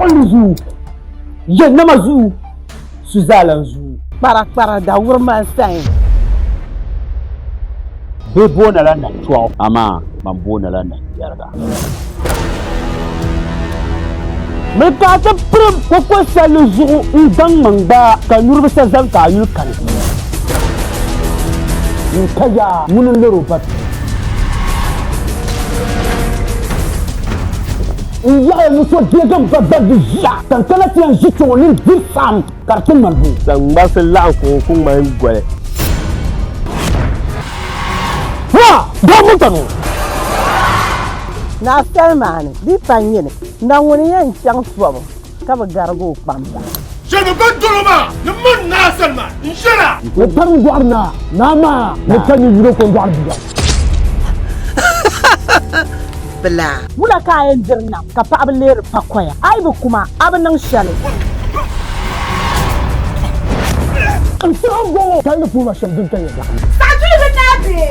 Zu, Yanamazu, Suzalanzu, Para da wurman sai. Bebo na landa 12, ama mambo na landa yarda. Me ka ta prim ko ko salu zu ndan mangba ka nurba sa zan ka yul kan. Ni kaya munun lero bat. Iya muso degam babba biya tan kala ti an jito ni bisam kartin manbu. San ba se la ko kun mai gwale. Ha, do mutano. Na Salman, di panyene. Na woni yan chang suabo. Ka ba gargo pamba. Je ne veux pas de le monde na Salman. Inch'Allah. Le tan gwarna nama le tan yuro ko gwar biya. Bla. Mula kayan jirna ka fa abin ler fakoya. Ai bu kuma abin nan shale. An sai go kan da fuma shan din kan ya. Saju bin nabi.